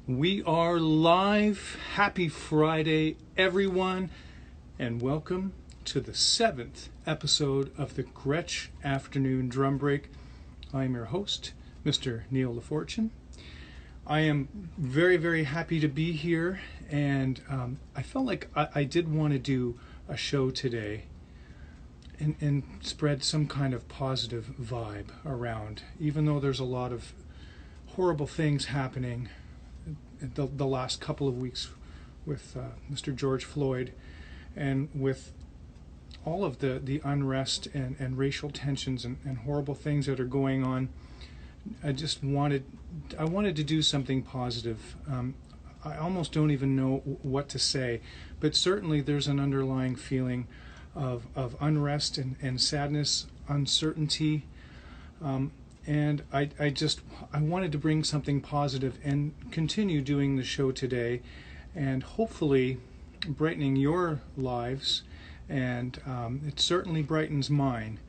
We are live. Happy Friday, everyone, and welcome to the 7th episode of the Gretsch Afternoon Drum Break. I am your host, Mr. Neil LaFortune. I am very, very happy to be here, and I felt like I did want to do a show today and spread some kind of positive vibe around, even though there's a lot of horrible things happening the last couple of weeks with Mr. George Floyd, and with all of the unrest and racial tensions and horrible things that are going on. I wanted to do something positive. I almost don't even know what to say, but certainly there's an underlying feeling of unrest and sadness, uncertainty. And I wanted to bring something positive and continue doing the show today, and hopefully brightening your lives, and it certainly brightens mine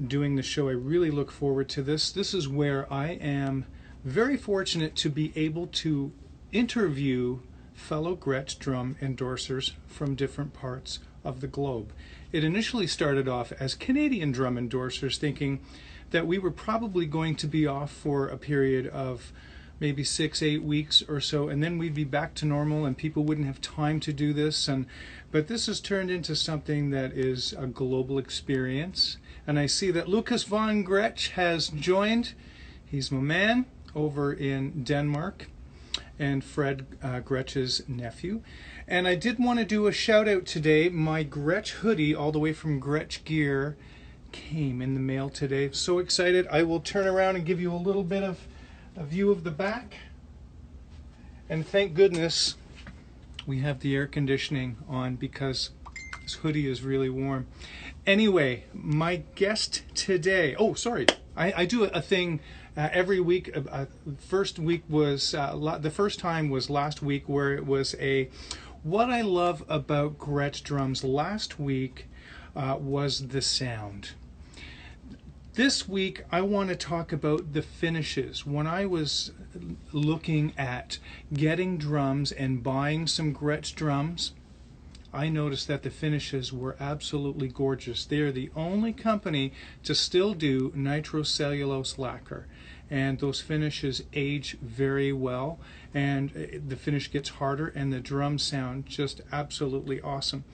doing the show. I really look forward to this. This is where I am very fortunate to be able to interview fellow Gretsch drum endorsers from different parts of the globe. It initially started off as Canadian drum endorsers, thinking that we were probably going to be off for a period of maybe 6-8 weeks or so, and then we'd be back to normal and people wouldn't have time to do this. But this has turned into something that is a global experience. And I see that Lucas von Gretsch has joined. He's my man over in Denmark, and Fred Gretsch's nephew. And I did want to do a shout out today. My Gretsch hoodie, all the way from Gretsch Gear, came in the mail today. So excited. I will turn around and give you a little bit of a view of the back. And thank goodness we have the air conditioning on, because this hoodie is really warm. Anyway, my guest today, I do a thing every week. First week was the first time was last week, where it was what I love about Gretsch drums. Last week was the sound. This week I want to talk about the finishes. When I was looking at getting drums and buying some Gretsch drums, I noticed that the finishes were absolutely gorgeous. They are the only company to still do nitrocellulose lacquer, and those finishes age very well, and the finish gets harder, and the drums sound just absolutely awesome.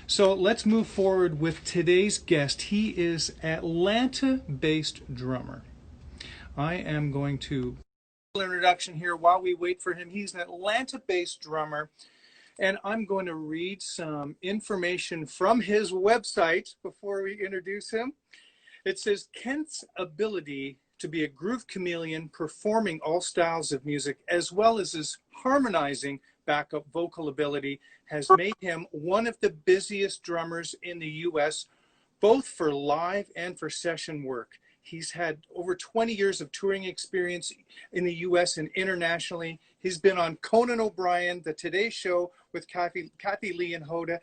So let's move forward with today's guest. He is Atlanta-based drummer. I am going to introduction here while we wait for him. He's an Atlanta-based drummer, and I'm going to read some information from his website before we introduce him. It says, Kent's ability to be a groove chameleon, performing all styles of music, as well as his harmonizing backup vocal ability, has made him one of the busiest drummers in the U.S., both for live and for session work. He's had over 20 years of touring experience in the U.S. and internationally. He's been on Conan O'Brien, The Today Show with Kathy Lee and Hoda,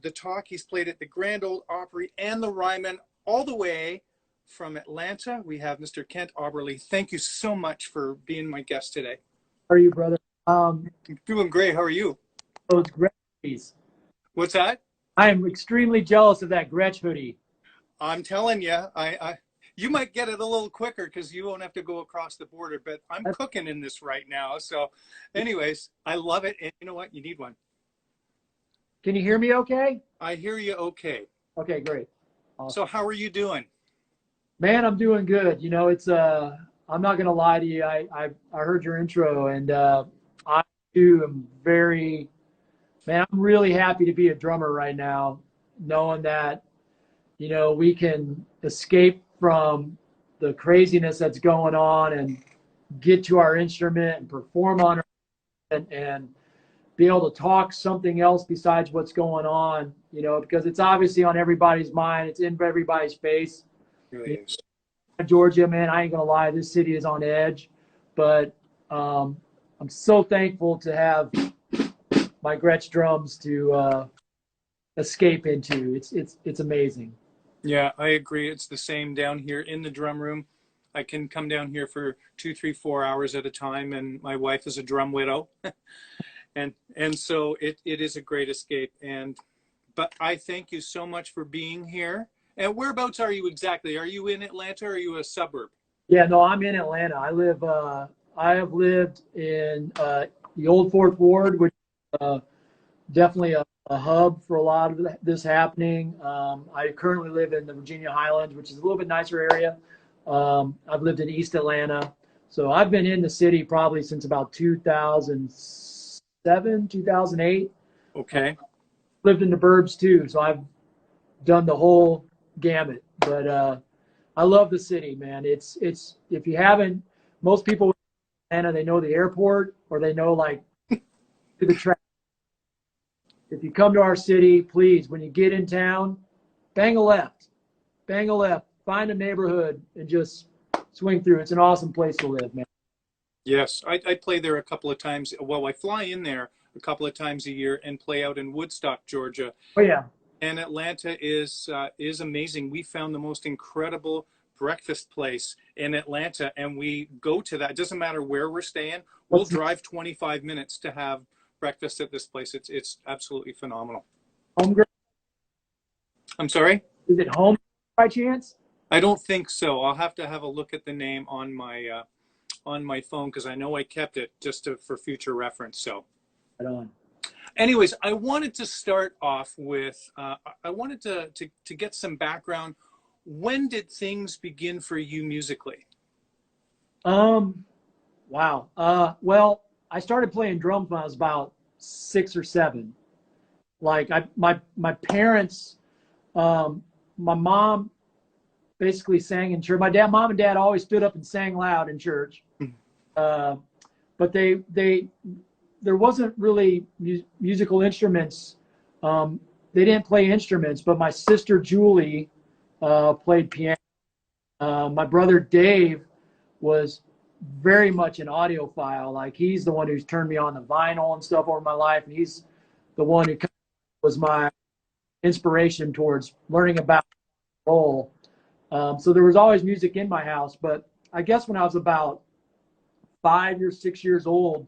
The Talk. He's played at the Grand Ole Opry and the Ryman. All the way from Atlanta, we have Mr. Kent Aberle. Thank you so much for being my guest today. How are you, brother? Doing great. How are you? Oh, it's Gretsch. What's that? I am extremely jealous of that Gretsch hoodie. I'm telling you, you might get it a little quicker because you won't have to go across the border, but I'm cooking in this right now. So anyways, I love it. And you know what? You need one. Can you hear me okay? I hear you okay. Okay, great. Awesome. So how are you doing? Man, I'm doing good. You know, it's I'm not gonna lie to you. I heard your intro, and I too am I'm really happy to be a drummer right now, knowing that, you know, we can escape from the craziness that's going on and get to our instrument and perform on it, and be able to talk something else besides what's going on, you know, because it's obviously on everybody's mind. It's in everybody's face. It really is. Georgia, man, I ain't gonna lie, this city is on edge, but I'm so thankful to have my Gretsch drums to escape into. It's amazing. Yeah, I agree. It's the same down here in the drum room. I can come down here for 2, 3, 4 hours at a time, and my wife is a drum widow, and so it is a great escape. But I thank you so much for being here. And whereabouts are you exactly? Are you in Atlanta or are you a suburb? Yeah, no, I'm in Atlanta. I have lived in the old Fourth Ward, which is definitely a hub for a lot of this happening. I currently live in the Virginia Highlands, which is a little bit nicer area. I've lived in East Atlanta. So I've been in the city probably since about 2007, 2008. Okay. Lived in the burbs too, so I've done the whole gamut. But I love the city, man. It's if you haven't, most people in Atlanta, they know the airport or they know like the track. If you come to our city, please, when you get in town, bang a left, find a neighborhood and just swing through. It's an awesome place to live, man. Yes, I play there a couple of times. Well, I fly in there a couple of times a year and play out in Woodstock, Georgia. Oh yeah. And Atlanta is amazing. We found the most incredible breakfast place in Atlanta, and we go to that. It doesn't matter where we're staying. We'll drive 25 minutes to have breakfast at this place. It's absolutely phenomenal. Home. I'm sorry? Is it home by chance? I don't think so. I'll have to have a look at the name on my phone because I know I kept it just for future reference. So. Right on. Anyways, I wanted to start off with, I wanted to get some background. When did things begin for you musically? Wow. Well, I started playing drums when I was about 6 or 7. Like my parents, my mom basically sang in church. Mom and dad always stood up and sang loud in church. But there wasn't really musical instruments. They didn't play instruments, but my sister Julie played piano. My brother Dave was very much an audiophile. Like he's the one who's turned me on to vinyl and stuff over my life, and he's the one who was my inspiration towards learning about roll. So there was always music in my house, but I guess when I was about 5 or 6 years old,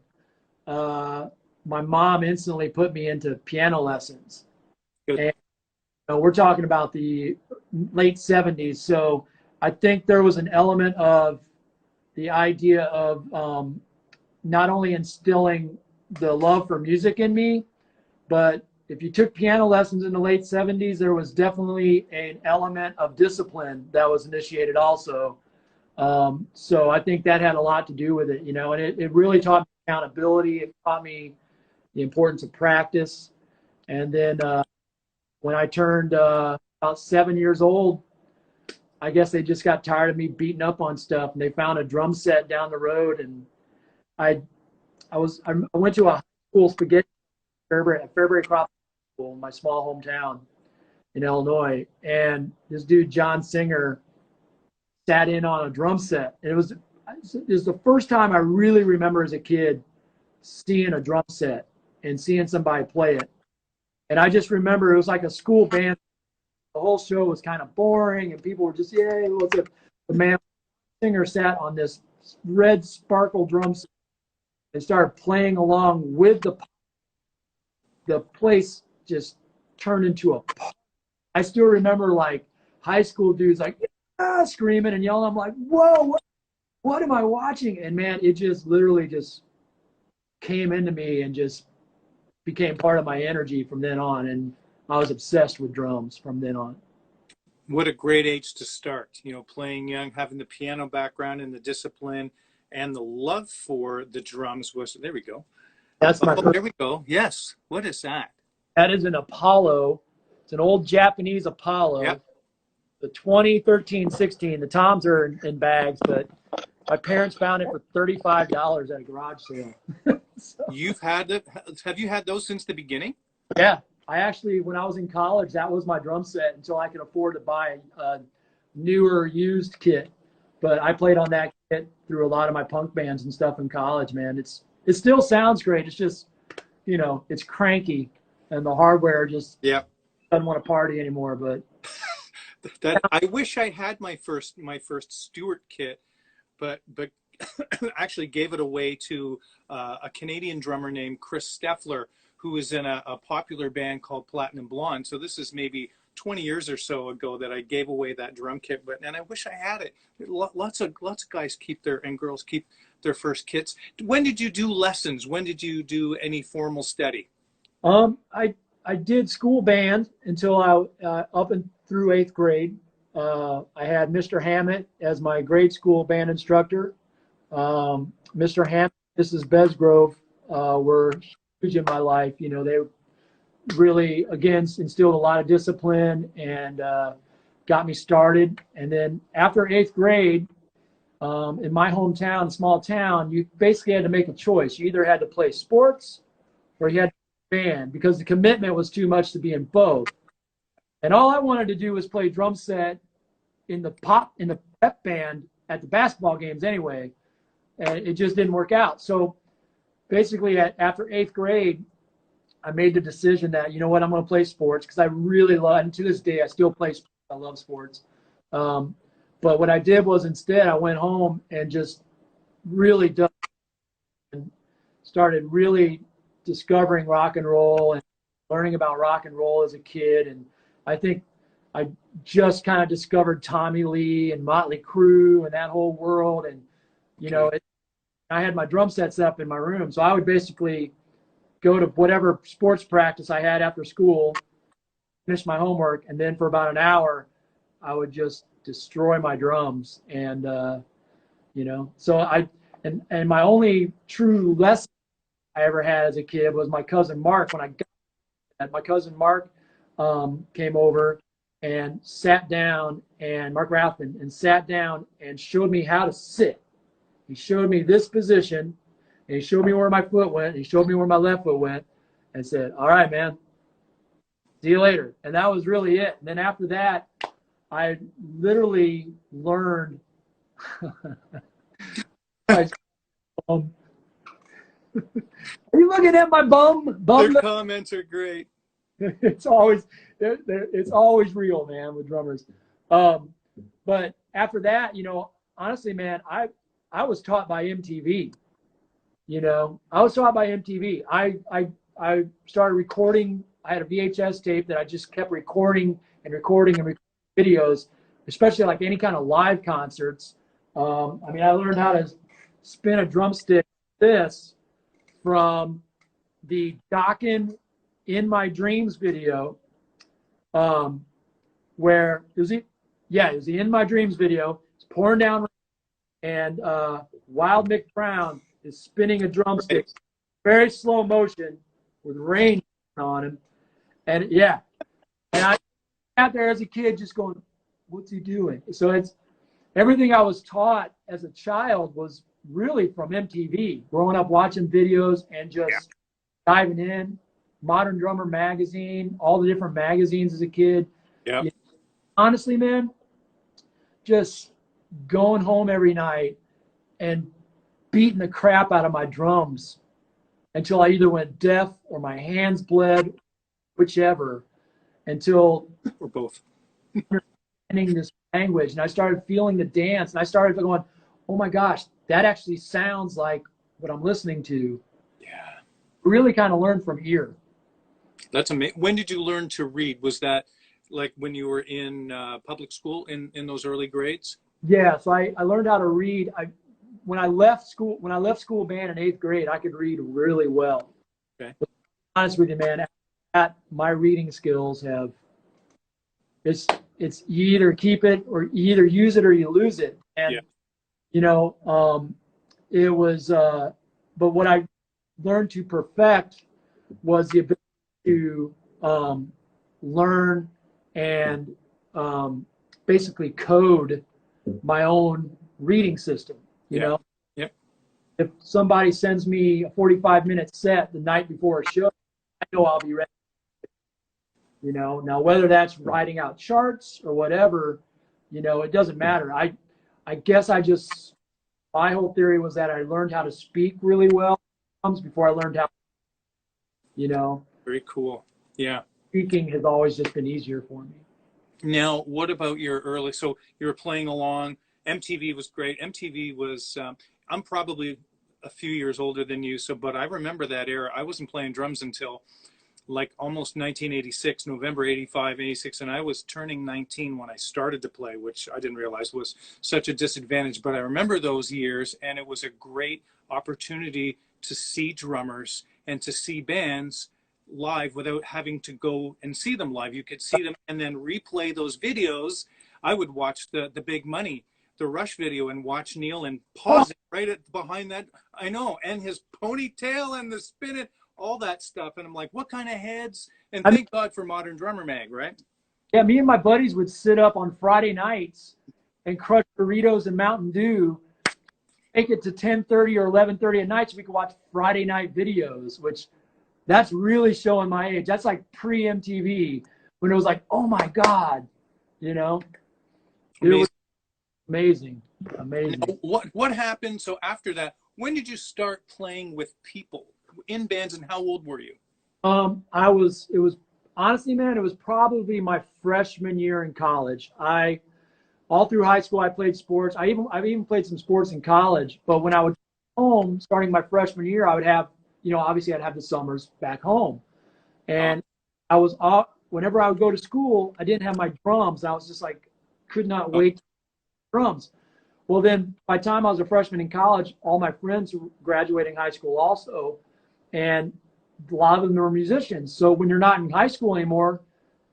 my mom instantly put me into piano lessons. Good. And we're talking about the late 70s. So I think there was an element of the idea of not only instilling the love for music in me, but if you took piano lessons in the late 70s, there was definitely an element of discipline that was initiated also. So I think that had a lot to do with it, and it really taught me accountability. It taught me the importance of practice. And then when I turned about 7 years old, I guess they just got tired of me beating up on stuff, and they found a drum set down the road. And I went to a high school spaghetti at Fairbury Crop School in my small hometown in Illinois, and this dude John Singer sat in on a drum set, and it was the first time I really remember as a kid seeing a drum set and seeing somebody play it. And I just remember it was like a school band. The whole show was kind of boring, and people were just, yay, what's it? The man Singer sat on this red sparkle drum set and started playing along with the place just turned into a party. I still remember like high school dudes like, yeah, screaming and yelling. I'm like, whoa, what am I watching? And man, it just literally just came into me and just became part of my energy from then on. And I was obsessed with drums from then on. What a great age to start, playing young, having the piano background and the discipline and the love for the drums there we go. That's my there we go. Yes. What is that? That is an Apollo. It's an old Japanese Apollo. Yep. The 2013-16. The toms are in bags, but my parents found it for $35 at a garage sale. So, You've had it. Have you had those since the beginning? Yeah. I actually, when I was in college, that was my drum set until I could afford to buy a newer used kit. But I played on that kit through a lot of my punk bands and stuff in college, man. It still sounds great. It's just, it's cranky, and the hardware just doesn't want to party anymore. But I wish I had my first Stewart kit but actually gave it away to a Canadian drummer named Chris Steffler, who was in a popular band called Platinum Blonde. So this is maybe 20 years or so ago that I gave away that drum kit, and I wish I had it. Lots of guys keep and girls keep their first kits. When did you do lessons? When did you do any formal study? I did school band until up and through 8th grade. I had Mr. Hammett as my grade school band instructor. Mr. Hammett, Mrs. Besgrove were huge in my life. You know, they really, again, instilled a lot of discipline and got me started. And then after 8th grade, in my hometown, small town, you basically had to make a choice. You either had to play sports or you had to band, because the commitment was too much to be in both. And all I wanted to do was play drum set in the pep band at the basketball games anyway, and it just didn't work out. So basically after 8th grade, I made the decision that, you know what, I'm going to play sports, because I really love, and to this day I still play sports. I love sports. But what I did was, instead I went home and just really dug and started really discovering rock and roll and learning about rock and roll as a kid. And I think I just kind of discovered Tommy Lee and Motley Crue and that whole world. And, you know, I had my drum set set up in my room. So I would basically go to whatever sports practice I had after school, finish my homework, and then for about an hour, I would just destroy my drums. And, you know, so and my only true lesson I ever had as a kid was my cousin Mark. When I got that, my cousin Mark came over and sat down, and Mark Rathman, and sat down and showed me how to sit. He showed me this position, and he showed me where my foot went, and he showed me where my left foot went, and said, "All right, man, see you later." And that was really it. And then after that, I literally learned are you looking at my bum? Their comments are great. It's always real, man, with drummers. But after that, you know, honestly, man, I was taught by MTV. You know, I was taught by MTV. I started recording. I had a VHS tape that I just kept recording videos, especially like any kind of live concerts. I mean, I learned how to spin a drumstick like this from the Dockin' In My Dreams video, where it was the In My Dreams video. It's pouring down, and Wild Mick Brown is spinning a drumstick, very slow motion with rain on him, and I sat there as a kid just going, "What's he doing?" So it's everything I was taught as a child was really from MTV, growing up watching videos and just diving in. Modern Drummer magazine, all the different magazines as a kid. Yeah. You know, honestly, man, just going home every night and beating the crap out of my drums until I either went deaf or my hands bled, whichever, until or both. understanding this language, and I started feeling the dance, and I started going, "Oh my gosh, that actually sounds like what I'm listening to." Yeah. Really kind of learned from ear. That's amazing. When did you learn to read? Was that like when you were in public school in those early grades? Yeah, so I learned how to read. When I left school band in 8th grade, I could read really well. Okay. But to be honest with you, man, after that, my reading skills have it's you either keep it, or you either use it or you lose it. And you know, it was but what I learned to perfect was the ability to learn and basically code my own reading system. You know, if somebody sends me a 45-minute set the night before a show, I know I'll be ready. You know, now whether that's writing out charts or whatever, you know, it doesn't matter. I guess my whole theory was that I learned how to speak really well before I learned how, you know. Very cool. Yeah. Speaking has always just been easier for me. Now, what about your early, so you were playing along MTV was great. MTV was, I'm probably a few years older than you, but I remember that era. I wasn't playing drums until like almost 1986, November 85, 86, and I was turning 19 when I started to play, which I didn't realize was such a disadvantage. But I remember those years, and it was a great opportunity to see drummers and to see bands live without having to go and see them live. You could see them and then replay those videos. I would watch the Big Money, the Rush video, and watch Neil and pause it behind that. I know, and his ponytail and the spin it, all that stuff. And I'm like, what kind of heads? And thank God for Modern Drummer Mag, right? Yeah, me and my buddies would sit up on Friday nights and crush Doritos and Mountain Dew, make it to 10:30 or 11:30 at night so we could watch Friday night videos, which that's really showing my age. That's like pre-MTV when it was like, oh my God, you know? It was amazing. Now, what happened? So after that, when did you start playing with people in bands, and how old were you? It was honestly, man, it was probably my freshman year in college. All through high school, I played sports. I've even played some sports in college. But when I would go home, starting my freshman year, I would have, obviously I'd have the summers back home. And whenever I would go to school, I didn't have my drums. I was just like, could not wait to play drums. Well, then by the time I was a freshman in college, all my friends were graduating high school also. And a lot of them were musicians. So when you're not in high school anymore,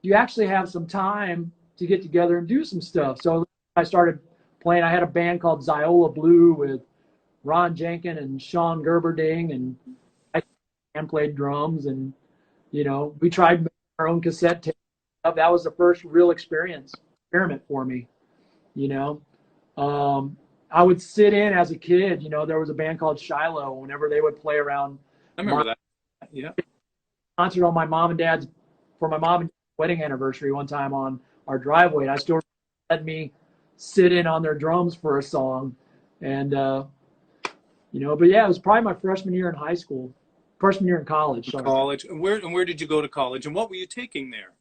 you actually have some time to get together and do some stuff. So I started playing. I had a band called Ziola Blue with Ron Jenkin and Sean Gerberding, and I played drums. And we tried making our own cassette tape. That was the first real experiment for me. I would sit in as a kid. There was a band called Shiloh. Whenever they would play around, I remember that. Yeah. Concert on my mom and dad's wedding anniversary one time on our driveway. I still let me sit in on their drums for a song, and but yeah, it was probably my freshman year in college. Sorry. College. And where did you go to college, and what were you taking there?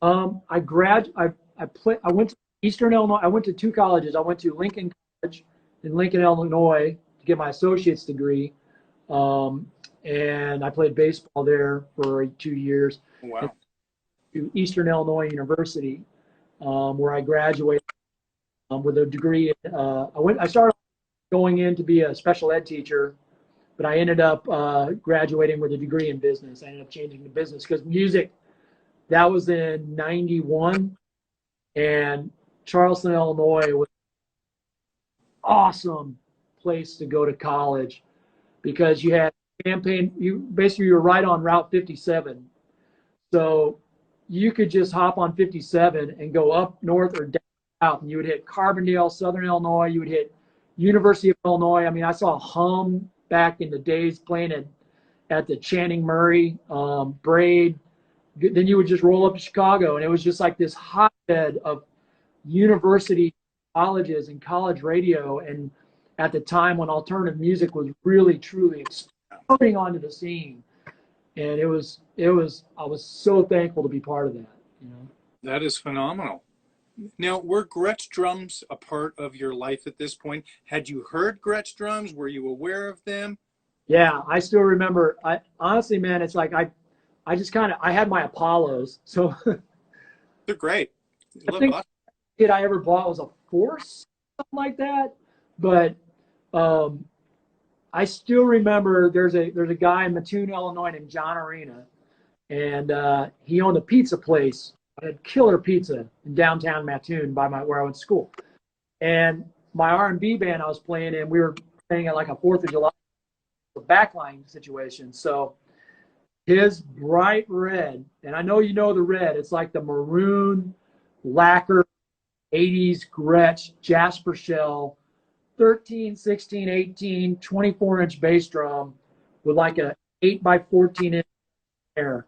I went to Eastern Illinois. I went to two colleges. I went to Lincoln College in Lincoln, Illinois, to get my associate's degree. And I played baseball there for 2 years. Wow. To Eastern Illinois University, where I graduated with a degree. I started going in to be a special ed teacher, but I ended up graduating with a degree in business. I ended up changing to business because music, that was in 91, and Charleston, Illinois was an awesome place to go to college because you had Champaign. You were right on Route 57, so you could just hop on 57 and go up north or down south, and you would hit Carbondale, Southern Illinois. You would hit University of Illinois. I mean, I saw Hum back in the days playing at the Channing Murray, Braid. Then you would just roll up to Chicago, and it was just like this hotbed of university colleges and college radio. And at the time when alternative music was really, truly exploding onto the scene. And I was so thankful to be part of that, That is phenomenal. Now, were Gretsch Drums a part of your life at this point? Had you heard Gretsch Drums? Were you aware of them? Yeah, I still remember. Honestly, man, it's like I had my Apollos. So They're great. I think the kit I ever bought was a Force, something like that. But I still remember there's a guy in Mattoon, Illinois named John Arena, and he owned a pizza place. I had killer pizza in downtown Mattoon where I went to school. And my R&B band I was playing in, we were playing at like a 4th of July backline situation. So his bright red, and I know you know the red, it's like the maroon lacquer 80s Gretsch Jasper shell 13, 16, 18, 24-inch bass drum with like a 8x14 inch air.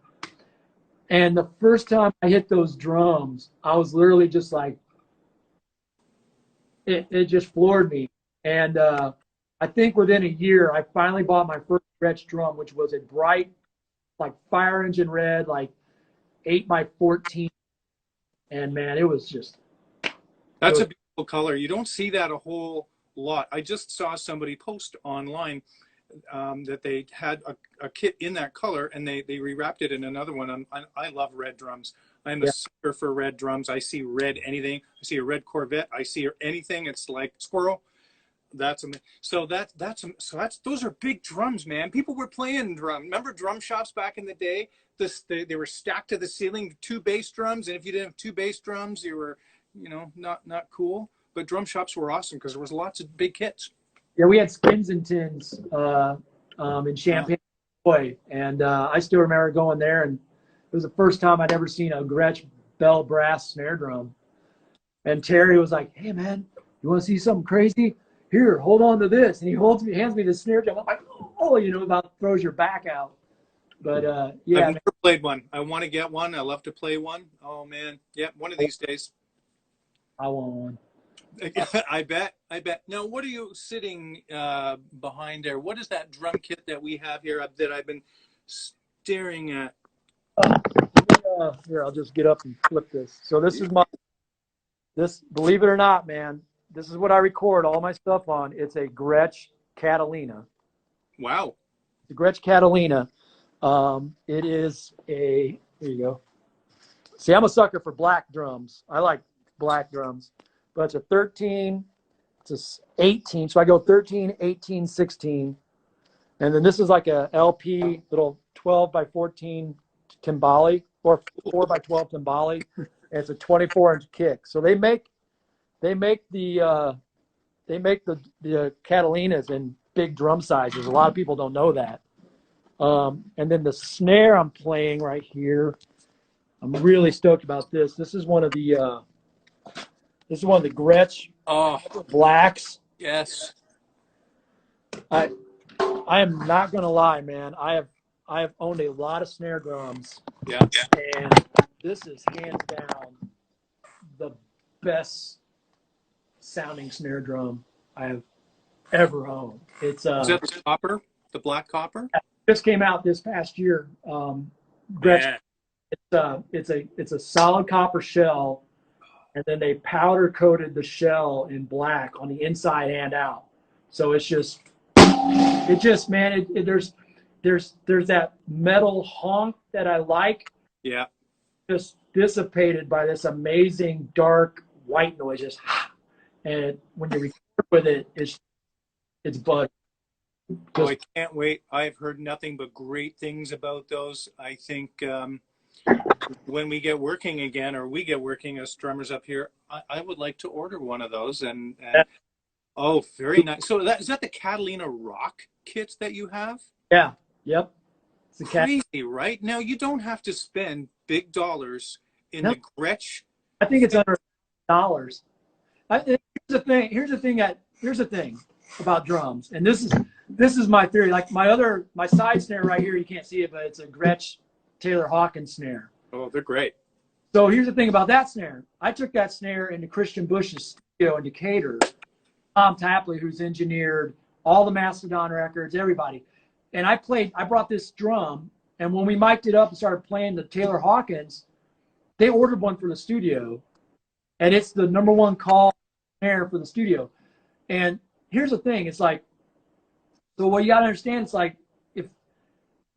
And the first time I hit those drums, I was literally just like, it just floored me. And I think within a year, I finally bought my first Gretsch drum, which was a bright, like fire engine red, like 8x14. And man, it was just. That's a beautiful color. You don't see that a whole lot. I just saw somebody post online that they had a kit in that color, and they rewrapped it in another one. I love red drums. I'm a sucker for red drums. I see red anything. I see a red Corvette. I see anything. It's like squirrel. That's so those are big drums, man. People were playing drum. Remember drum shops back in the day? They were stacked to the ceiling, 2 bass drums, and if you didn't have 2 bass drums, you were, not cool. But drum shops were awesome because there was lots of big kits. Yeah, we had skins and tins in Champaign, Illinois, and I still remember going there, and it was the first time I'd ever seen a Gretsch bell brass snare drum. And Terry was like, "Hey, man, you want to see something crazy? Here, hold on to this." And he hands me the snare drum. I'm like, "Oh," about throws your back out. But yeah, I've never played one. I want to get one. I love to play one. Oh man, yeah, one of these days. I want one. I bet. Now, what are you sitting behind there? What is that drum kit that we have here that I've been staring at? Here, I'll just get up and flip this. So this is believe it or not, man, this is what I record all my stuff on. It's a Gretsch Catalina. Wow. The Gretsch Catalina. It is here you go. See, I'm a sucker for black drums. I like black drums. But it's a 13, it's a 18. So I go 13, 18, 16. And then this is like a LP, little 12 by 14 timbali, or 4 by 12 timbali. And it's a 24-inch kick. So they make the Catalinas in big drum sizes. A lot of people don't know that. And then the snare I'm playing right here, I'm really stoked about this. This is one of the Gretsch blacks. Yes. I am not gonna lie, man. I have owned a lot of snare drums. Yeah. And this is hands down the best sounding snare drum I have ever owned. It's is that the copper, the black copper? Just came out this past year. Gretsch. It's a solid copper shell, and then they powder coated the shell in black on the inside and out. So there's that metal honk that I like. Yeah. Just dissipated by this amazing dark white noise. Just, and when you record with it, it's butter. Oh, I can't wait. I've heard nothing but great things about those. I think when we get working again, or we get working as drummers up here, I would like to order one of those. And oh, very nice. So is that the Catalina Rock kits that you have? Yeah. Yep. It's crazy, right? Now, you don't have to spend big dollars in the Gretsch. I think it's under $100. Here's the thing about drums, and this is my theory. Like my side snare right here, you can't see it, but it's a Gretsch Taylor Hawkins snare. Oh, they're great. So here's the thing about that snare. I took that snare into Christian Bush's studio in Decatur. Tom Tapley, who's engineered all the Mastodon records, everybody. And I brought this drum, and when we mic'd it up and started playing the Taylor Hawkins, they ordered one for the studio, and it's the #1 call snare for the studio. And here's the thing, it's like, so what you gotta understand, it's like,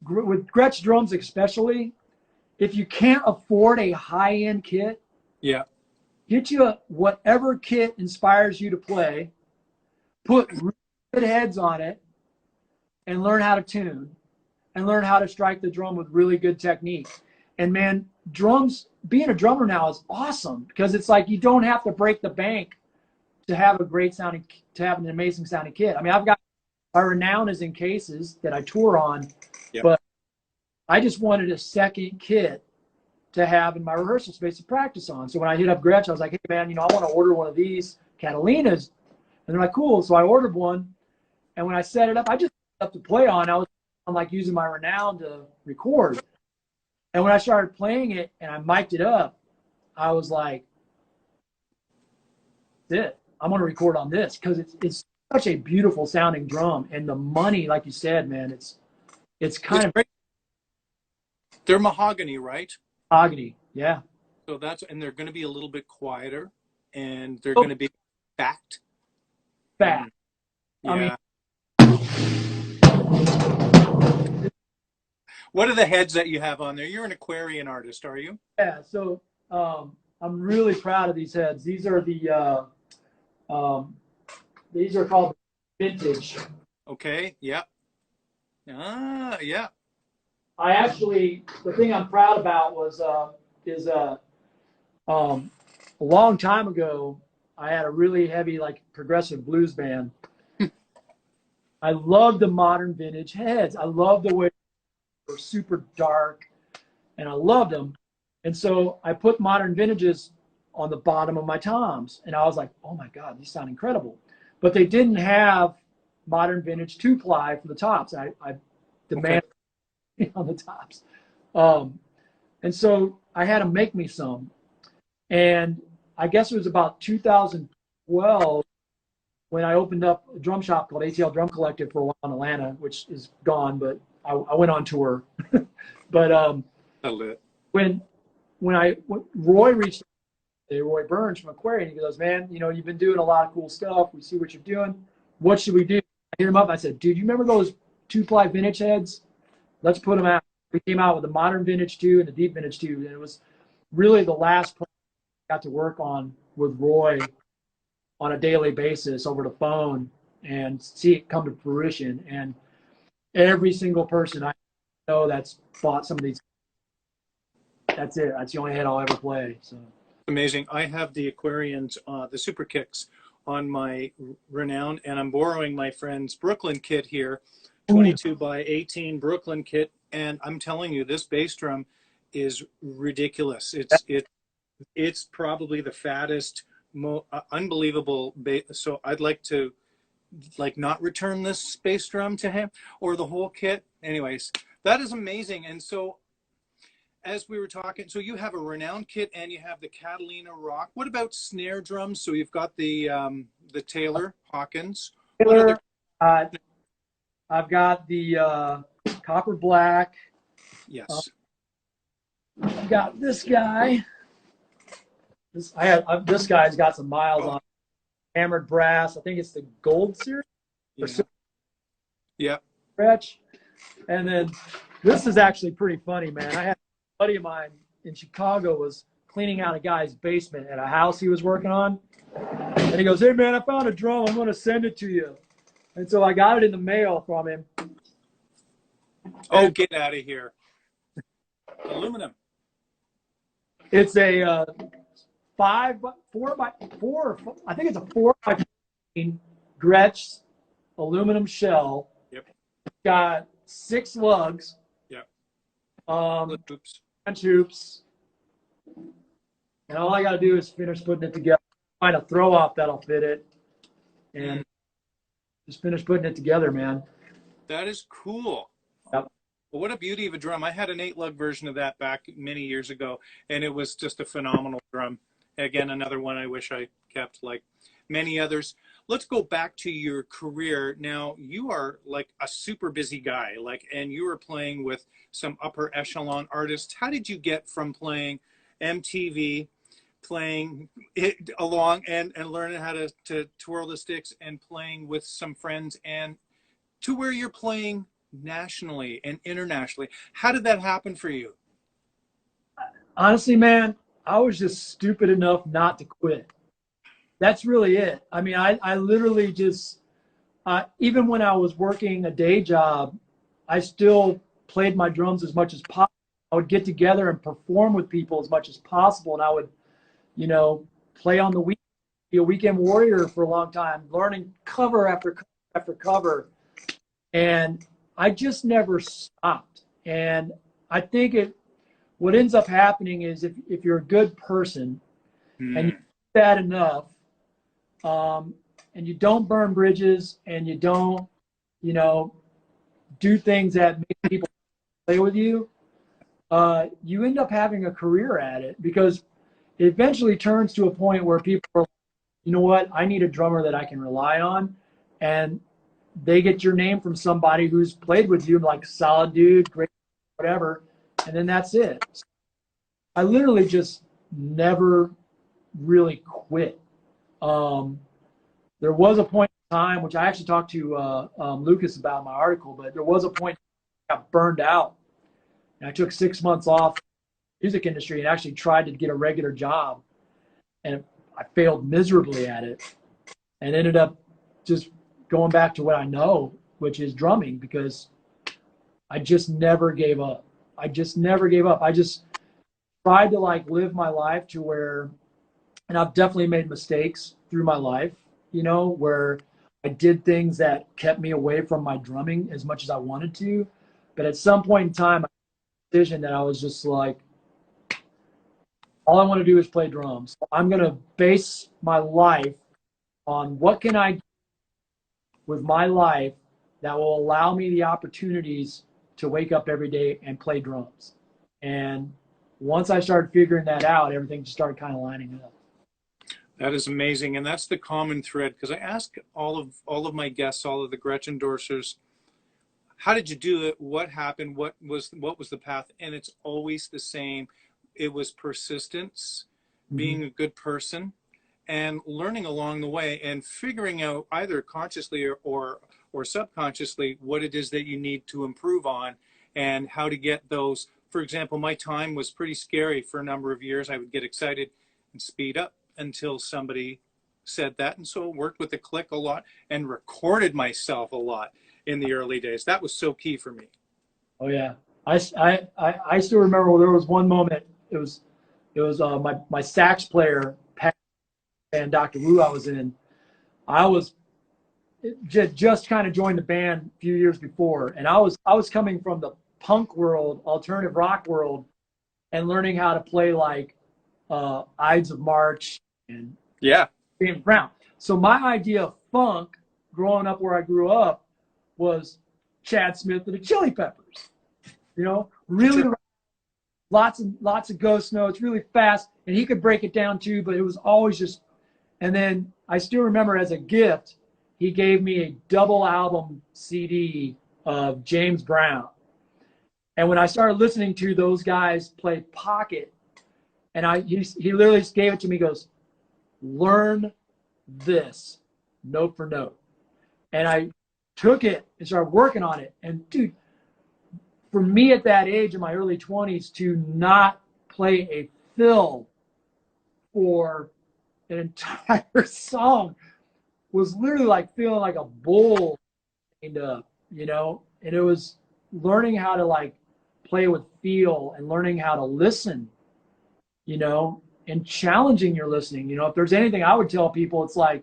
with Gretsch drums especially, if you can't afford a high-end kit, yeah, get you whatever kit inspires you to play, put really good heads on it, and learn how to tune, and learn how to strike the drum with really good technique. And man, being a drummer now is awesome, because it's like you don't have to break the bank to have an amazing sounding kit. I mean, I've got my Renown is in cases that I tour on, but I just wanted a second kit to have in my rehearsal space to practice on. So when I hit up Gretsch, I was like, "Hey man, I want to order one of these Catalinas," and they're like, "Cool." So I ordered one, and when I set it up, I just set up to play on. I was like using my Renown to record, and when I started playing it and I mic'd it up, I was like, "That's it. I'm going to record on this," because it's such a beautiful sounding drum, and the money, like you said, man, it's kind of great. They're mahogany, right? Mahogany, yeah. So and they're going to be a little bit quieter, and they're going to be Fact. Fat. I mean, Yeah. What are the heads that you have on there? You're an Aquarian artist, are you? yeah. So I'm really proud of these heads. These are um, these are called vintage. Okay. Yeah. Ah, yeah. I actually, the thing I'm proud about was is um, a long time ago, I had a really heavy like progressive blues band. I love the modern vintage heads. I love the way they were super dark, and I loved them. And so I put modern vintages on the bottom of my toms, and I was like, oh my god, these sound incredible. But they didn't have modern vintage two ply for the tops. I Okay. demanded on the tops. Um, and so I had them make me some. And I guess it was about 2012 when I opened up a drum shop called ATL Drum Collective for a while in Atlanta, which is gone, but I went on tour. But A lit. when when Roy reached out, Roy Burns from Aquarian, he goes, man, you know, you've been doing a lot of cool stuff. We see what you're doing. What should we do? I hit him up. I said, dude, you remember those two-ply vintage heads? Let's put them out. We came out with the modern vintage two and the deep vintage two, and it was really the last project I got to work on with Roy on a daily basis over the phone and see it come to fruition. And every single person I know that's bought some of these, that's it. That's the only head I'll ever play. So Amazing. I have the Aquarians, the Super Kicks on my Renown, and I'm borrowing my friend's Brooklyn kit here, 22 by 18 Brooklyn kit. And I'm telling you, this bass drum is ridiculous. It's probably the fattest, unbelievable bass. So I'd like to not return this bass drum to him or the whole kit. Anyways, that is amazing. And so as we were talking, so you have a Renowned kit and you have the Catalina Rock. What about snare drums? So you've got the Taylor Hawkins. What other? Taylor, I've got the Copper Black. Yes. I've got this guy. This guy's got some miles on hammered brass. I think it's the Gold Series. Yeah. Yeah. Gretsch. And then this is actually pretty funny, man. I had a buddy of mine in Chicago was cleaning out a guy's basement at a house he was working on. And he goes, hey, man, I found a drum. I'm going to send it to you. And so I got it in the mail from him. Oh, get out of here. Aluminum. It's a 4x4. I think it's a 4x14 Gretsch aluminum shell. Yep. Got 6 lugs. Yep. Hoops. French hoops. And all I got to do is finish putting it together. Find a throw off that'll fit it. And just finish putting it together, man. That is cool. Yep. Well, what a beauty of a drum. I had an 8-lug version of that back many years ago, and it was just a phenomenal drum. Again, another one I wish I kept, like many others. Let's go back to your career. Now, you are like a super busy guy, and you were playing with some upper echelon artists. How did you get from playing MTV, playing it along and learning how to twirl the sticks and playing with some friends and to where you're playing nationally and internationally? How did that happen for you? Honestly, man, I was just stupid enough not to quit. That's really it. I mean, I literally just, even when I was working a day job, I still played my drums as much as possible. I would get together and perform with people as much as possible. And I would, you know, play on the weekend, be a weekend warrior for a long time, learning cover after cover after cover. And I just never stopped. And I think what ends up happening is if you're a good person and you do that enough, and you don't burn bridges and you don't, you know, do things that make people play with you, you end up having a career at it because it eventually turns to a point where people are like, you know what, I need a drummer that I can rely on. And they get your name from somebody who's played with you, like solid dude, great, whatever. And then that's it. I literally just never really quit. there was a point in time, which I actually talked to Lucas about in my article, but there was a point I got burned out. And I took 6 months off the music industry and actually tried to get a regular job. And I failed miserably at it and ended up just going back to what I know, which is drumming, because I just never gave up. I just tried to like live my life to where, and I've definitely made mistakes through my life, you know, where I did things that kept me away from my drumming as much as I wanted to. But at some point in time, I made a decision that I was just like, all I want to do is play drums. I'm going to base my life on what can I do with my life that will allow me the opportunities to wake up every day and play drums. And once I started figuring that out, everything just started kind of lining up. That is amazing, and that's the common thread, because I ask all of my guests, all of the Gretsch endorsers, how did you do it? What happened? What was the path? And it's always the same. It was persistence, being a good person, and learning along the way, and figuring out either consciously or subconsciously what it is that you need to improve on and how to get those. For example, my time was pretty scary for a number of years. I would get excited and speed up until somebody said that. And so I worked with the click a lot and recorded myself a lot in the early days. That was so key for me. Oh yeah. I still remember there was one moment, it was my sax player, Pat, and Dr. Wu I was in. I was just kind of joined the band a few years before. And I was coming from the punk world, alternative rock world, and learning how to play like Ides of March and James Brown. So my idea of funk growing up where I grew up was Chad Smith and the Chili Peppers. You know, really lots of ghost notes, really fast, and he could break it down too, but it was always just. And then I still remember as a gift, he gave me a double album CD of James Brown. And when I started listening to those guys play Pocket, and he literally just gave it to me, goes, learn this note for note. And I took it and started working on it. And dude, for me at that age in my early 20s to not play a fill for an entire song was literally like feeling like a bull chained up, you know? And it was learning how to like play with feel and learning how to listen, you know, and challenging your listening. You know, if there's anything I would tell people, it's like,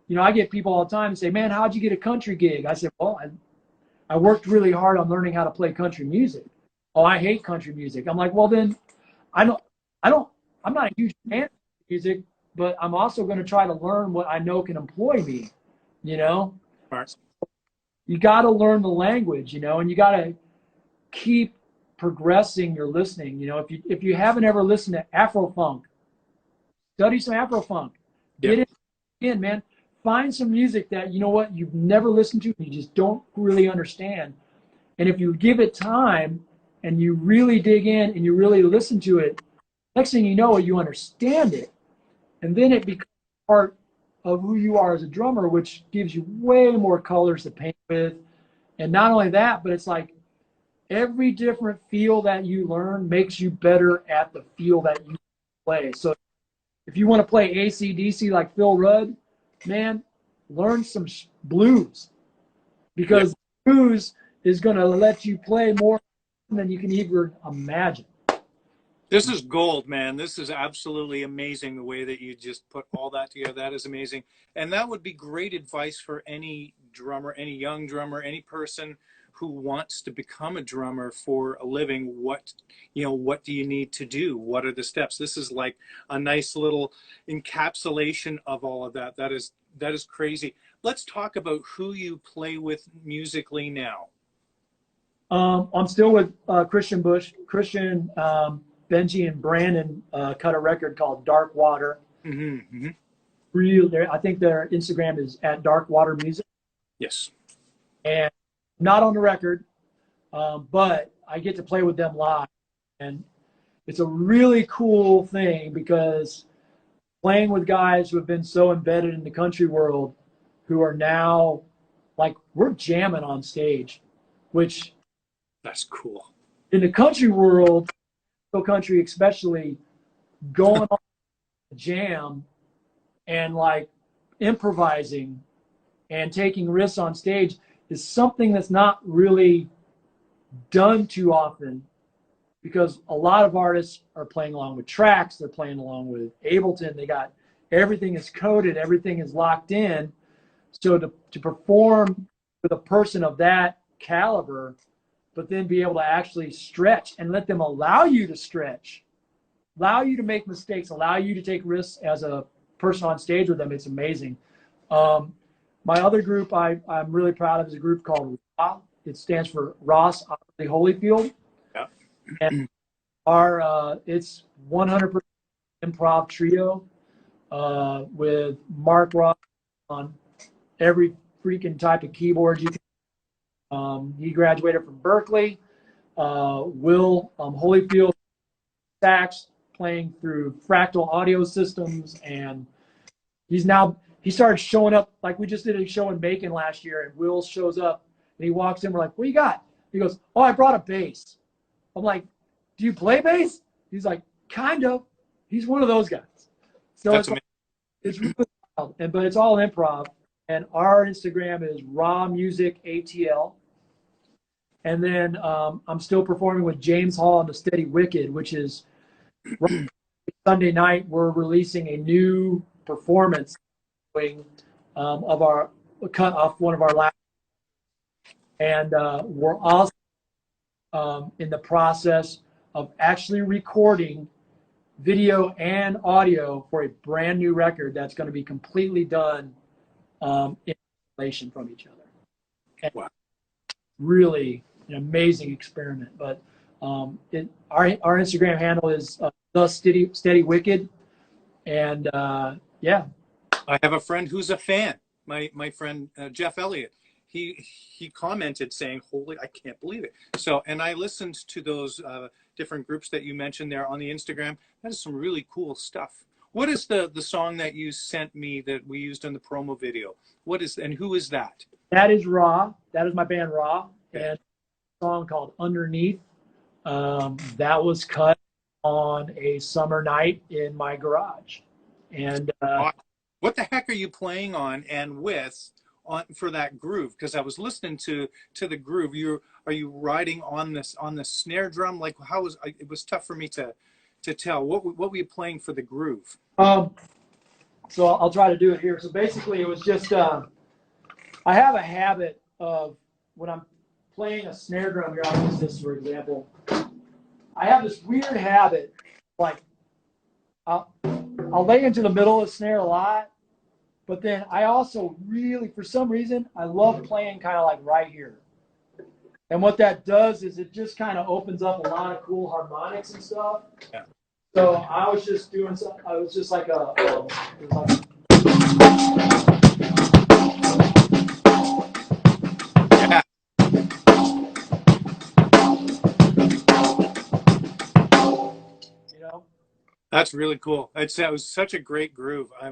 you know, I get people all the time say, man, how'd you get a country gig? I said, well, I worked really hard on learning how to play country music. Oh, I hate country music. I'm like, well, then I'm not a huge fan of music, but I'm also going to try to learn what I know can employ me, you know? Right. You got to learn the language, you know, and you got to keep progressing your listening. You know, if you haven't ever listened to Afrofunk, study some Afrofunk. Get it in, man. Find some music that, you know what, you've never listened to, you just don't really understand. And if you give it time and you really dig in and you really listen to it, next thing you know, you understand it. And then it becomes part of who you are as a drummer, which gives you way more colors to paint with. And not only that, but it's like every different feel that you learn makes you better at the feel that you play. So if you want to play AC/DC like Phil Rudd, man, learn some blues, because blues is going to let you play more than you can even imagine. This is gold, man. This is absolutely amazing, the way that you just put all that together. That is amazing. And that would be great advice for any drummer, any young drummer, any person who wants to become a drummer for a living. What do you need to do? What are the steps? This is like a nice little encapsulation of all of that. That is crazy. Let's talk about who you play with musically now. I'm still with Christian Bush. Benji and Brandon cut a record called Dark Water. Mm-hmm. I think their Instagram is at Dark Water Music. Yes. And not on the record, but I get to play with them live. And it's a really cool thing because playing with guys who have been so embedded in the country world, who are now like, we're jamming on stage, which That's cool. in the country world, country especially, going on a jam and like improvising and taking risks on stage is something that's not really done too often, because a lot of artists are playing along with tracks, they're playing along with Ableton, they got everything is coded, everything is locked in. So to perform with a person of that caliber, but then be able to actually stretch and let them allow you to stretch, allow you to make mistakes, allow you to take risks as a person on stage with them, it's amazing. My other group I'm really proud of is a group called RA. It stands for Ross Aberle Holyfield. Yeah. And it's 100% improv trio with Mark Ross on every freaking type of keyboard you can. He graduated from Berkeley. Will Holyfield sax, playing through Fractal Audio Systems, and he started showing up. Like, we just did a show in Macon last year, and Will shows up and he walks in. We're like, "What you got?" He goes, "Oh, I brought a bass." I'm like, "Do you play bass?" He's like, "Kind of." He's one of those guys. So That's it's really wild, but it's all improv. And our Instagram is Raw Music ATL. And then I'm still performing with James Hall and the Steady Wicked, which is Sunday night. We're releasing a new performance of our cut off one of our last, and we're also in the process of actually recording video and audio for a brand new record that's going to be completely done in isolation from each other. And wow. Really an amazing experiment. But our Instagram handle is the Steady Wicked, and yeah. I have a friend who's a fan. My friend Jeff Elliott. He commented saying, "Holy, I can't believe it." So, and I listened to those different groups that you mentioned there on the Instagram. That is some really cool stuff. What is the song that you sent me that we used in the promo video? What is, and who is that? That is Raw. That is my band Raw, Okay. and a song called Underneath. That was cut on a summer night in my garage, and what the heck are you playing on and with on for that groove? Because I was listening to the groove. Are you riding on the snare drum? Like, how was it was tough for me to tell. What were you playing for the groove? So I'll try to do it here. So basically, it was just I have a habit of, when I'm playing a snare drum here, I'll use this for example. I have this weird habit, like I'll lay into the middle of the snare a lot, but then I also really, for some reason, I love playing kind of like right here. And what that does is it just kind of opens up a lot of cool harmonics and stuff. Yeah. So I was just doing some, I was just like Yeah. you know. That's really cool. That was such a great groove. I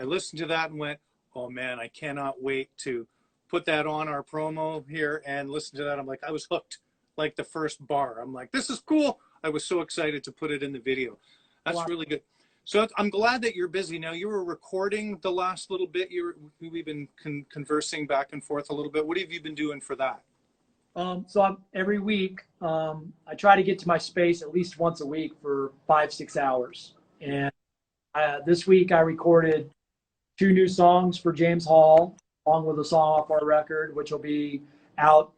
listened to that and went, "Oh man, I cannot wait to put that on our promo here and listen to that." I'm like, I was hooked like the first bar. I'm like, this is cool. I was so excited to put it in the video. That's Wow. really good. So I'm glad that you're busy now. You were recording the last little bit. We've been conversing back and forth a little bit. What have you been doing for that? So every week, I try to get to my space at least once a week for 5-6 hours. And this week I recorded 2 new songs for James Hall, along with a song off our record, which will be out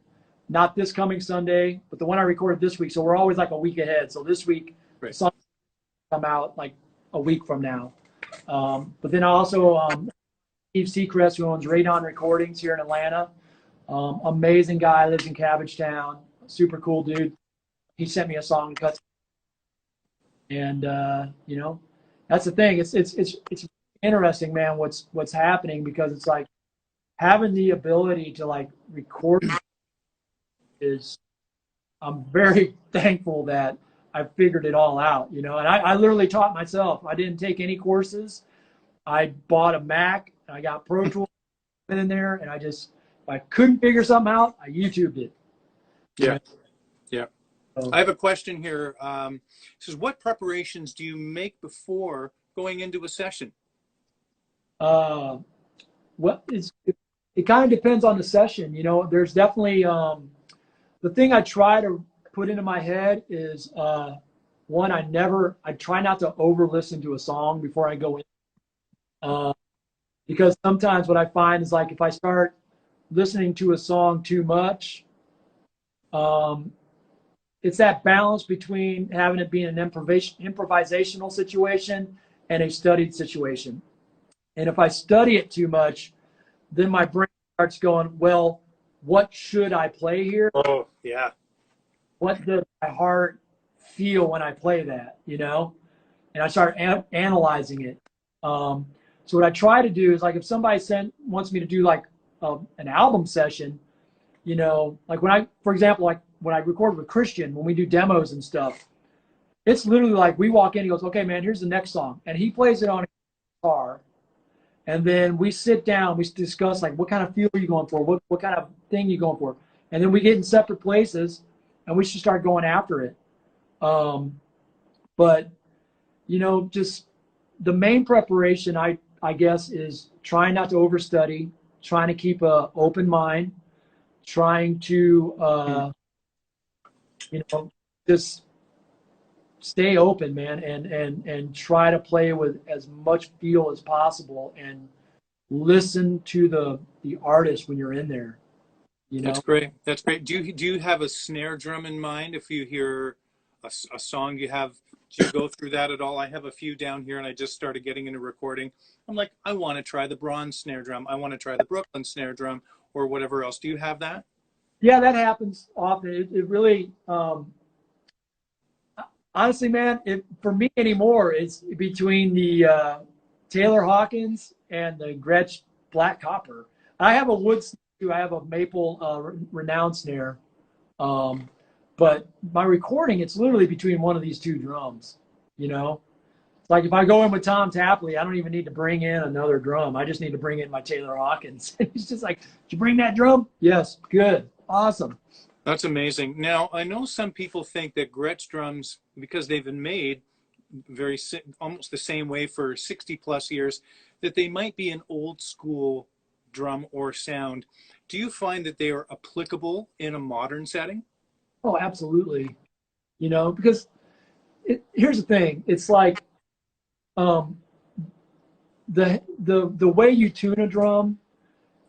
not this coming Sunday, but the one I recorded this week. So we're always like a week ahead. So this week, Right. the song will come out like a week from now. But then also Steve Seacrest, who owns Radon Recordings here in Atlanta. Amazing guy, lives in Cabbagetown, super cool dude. He sent me a song to cut, and you know, that's the thing. It's interesting, man. What's happening, because it's like having the ability to like record is. I'm very thankful that I figured it all out, you know. And I literally taught myself. I didn't take any courses. I bought a Mac and I got Pro Tools in there, and if I couldn't figure something out, I YouTubed it. Yeah. Yeah. So, I have a question here. It says, what preparations do you make before going into a session? well, it kind of depends on the session. You know, there's definitely the thing I try to put into my head is one, I try not to over listen to a song before I go in. Because sometimes what I find is like if I start listening to a song too much, it's that balance between having it be an improvisational situation and a studied situation. And if I study it too much, then my brain starts going, well, what should I play here? Oh, yeah. What does my heart feel when I play that, you know? And I start analyzing it. So what I try to do is, like, if somebody wants me to do like an album session, you know, like for example, like when I record with Christian, when we do demos and stuff, it's literally like we walk in, he goes, okay, man, here's the next song. And he plays it on a guitar. And then we sit down, we discuss like, what kind of feel are you going for? What kind of thing are you going for? And then we get in separate places and we should start going after it. But, you know, just the main preparation, I guess, is trying not to overstudy, trying to keep an open mind, trying to, you know, just stay open, man, and try to play with as much feel as possible and listen to the artist when you're in there. You know? That's great. That's great. Do you have a snare drum in mind? If you hear a song, do you go through that at all? I have a few down here, and I just started getting into recording. I'm like, I want to try the bronze snare drum. I want to try the Brooklyn snare drum, or whatever else. Do you have that? Yeah, that happens often. It really, honestly, man, for me anymore, it's between the Taylor Hawkins and the Gretsch Black Copper. I have a wood snare too. I have a maple renowned snare. But my recording, it's literally between one of these two drums, you know? It's like if I go in with Tom Tapley, I don't even need to bring in another drum. I just need to bring in my Taylor Hawkins. He's just like, did you bring that drum? Yes, good, awesome. That's amazing. Now, I know some people think that Gretsch drums, because they've been made almost the same way for 60 plus years, that they might be an old school drum or sound. Do you find that they are applicable in a modern setting? Oh, absolutely. You know, because here's the thing. It's like the way you tune a drum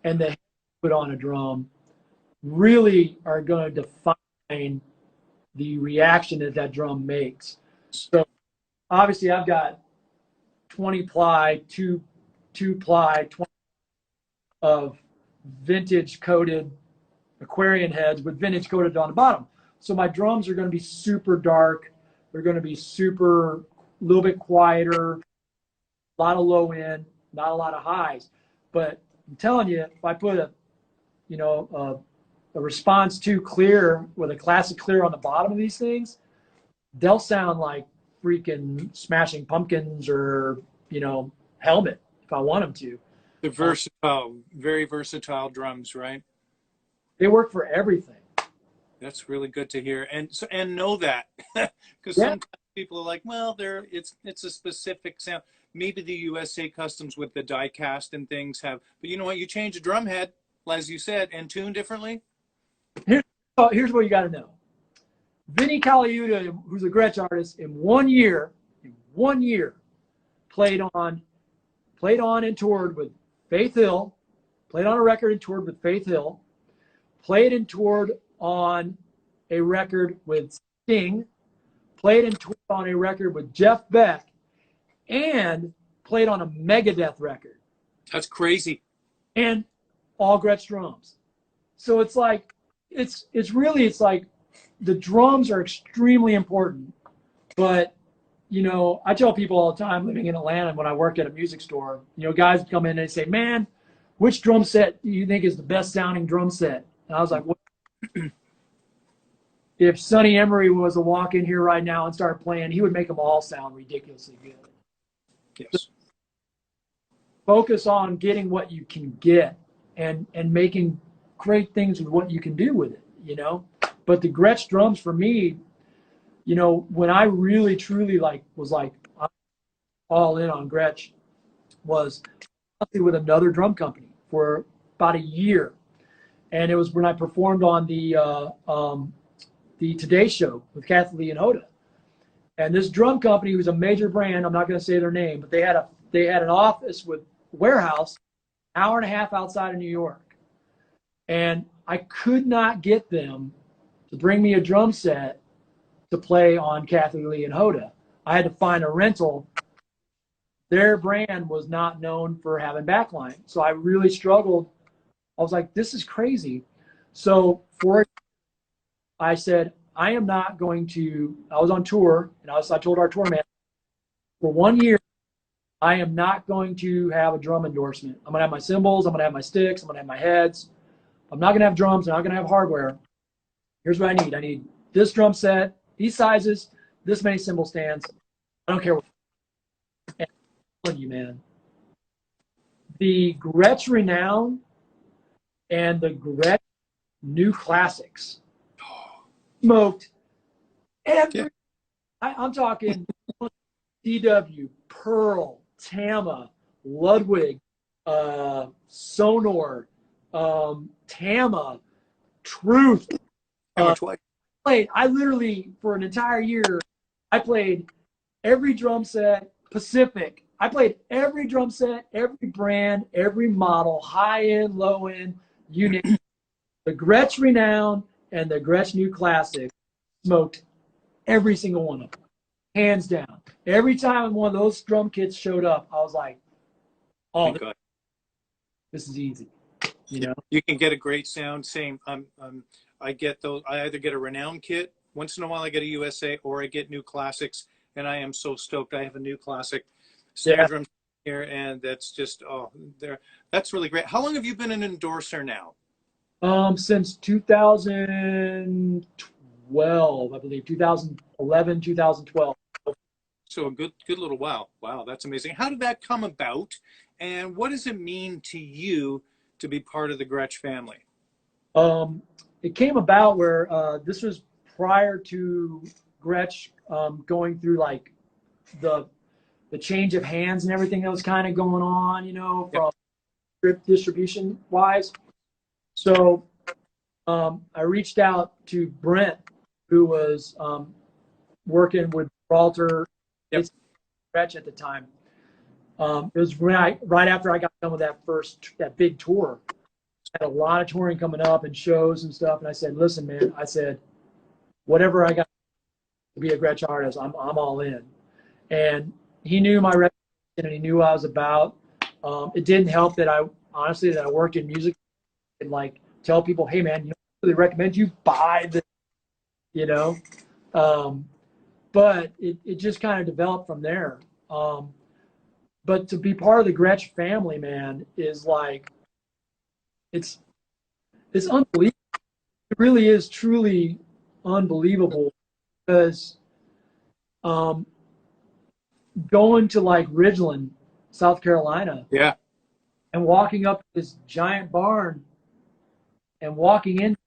and the head you put on a drum really are going to define the reaction that drum makes. So obviously I've got 20 ply, two ply, 20 of vintage coated Aquarian heads with vintage coated on the bottom. So my drums are going to be super dark. They're going to be a little bit quieter, a lot of low end, not a lot of highs. But I'm telling you, if I put a response 2 clear with a classic clear on the bottom of these things, they'll sound like freaking Smashing Pumpkins or, you know, Helmet if I want them to. They're versatile, very versatile drums, right? They work for everything. That's really good to hear, and know that, because Yeah. sometimes people are like, well, it's a specific sound. Maybe the USA Customs with the die cast and things have, but you know what? You change a drum head, as you said, and tune differently. Here's what you got to know. Vinny Colaiuta, who's a Gretsch artist, in 1 year, played on and toured with Faith Hill, played on a record and toured with Faith Hill, played and toured on a record with Sting, played and toured on a record with Jeff Beck, and played on a Megadeth record. That's crazy. And all Gretsch drums. So it's like, it's like the drums are extremely important. But, you know, I tell people all the time living in Atlanta when I work at a music store, you know, guys come in and they say, man, which drum set do you think is the best sounding drum set? And I was like, what? if Sonny Emery was to walk in here right now and start playing, he would make them all sound ridiculously good. Yes. Focus on getting what you can get and making great things with what you can do with it, you know. But the Gretsch drums for me, you know, when I really truly was all in on Gretsch was with another drum company for about a year, and it was when I performed on the Today Show with Kathy Lee and Hoda. And this drum company, who's a major brand, I'm not going to say their name, but they had an office with warehouse, hour and a half outside of New York, and I could not get them to bring me a drum set to play on Kathy Lee and Hoda. I had to find a rental. Their brand was not known for having backline, so I really struggled. I was like, this is crazy. So I said, I am not going to, I was on tour, and I told our tour man, for 1 year, I am not going to have a drum endorsement. I'm going to have my cymbals, I'm going to have my sticks, I'm going to have my heads. I'm not going to have drums, I'm not going to have hardware. Here's what I need. I need this drum set, these sizes, this many cymbal stands. I don't care what. And I'm telling you, man, the Gretsch Renown and the Gretsch New Classics smoked every. Yeah. I'm talking DW, Pearl, Tama, Ludwig, Sonor, Tama, Truth. I literally, for an entire year, I played every drum set, Pacific. I played every drum set, every brand, every model, high end, low end, you name it. The Gretsch Renown and the Gretsch New Classic smoked every single one of them, hands down. Every time one of those drum kits showed up, I was like, "Oh, this is easy." You know, you can get a great sound. Same. I get those. I either get a Renown kit once in a while. I get a USA, or I get New Classics, and I am so stoked. I have a New Classic Snare Drums here, and that's just that's really great. How long have you been an endorser now? Since 2012, I believe, 2011, 2012. So a good little while. Wow, that's amazing. How did that come about, and what does it mean to you to be part of the Gretsch family? It came about where this was prior to Gretsch going through like the change of hands and everything that was kind of going on, you know, from distribution wise. So I reached out to Brent, who was working with Walter Gretsch at the time. It was right after I got done with that big tour. I had a lot of touring coming up and shows and stuff, and I said, "Listen, man," I said, "whatever I got to be a Gretsch artist, I'm all in." And he knew my reputation and he knew what I was about. It didn't help that I worked in music and like tell people, "Hey, man, you know, I really recommend you buy this," you know. But it just kind of developed from there. But to be part of the Gretsch family, man, is like, it's unbelievable. It really is truly unbelievable because going to like Ridgeland, South Carolina, and walking up this giant barn and walking in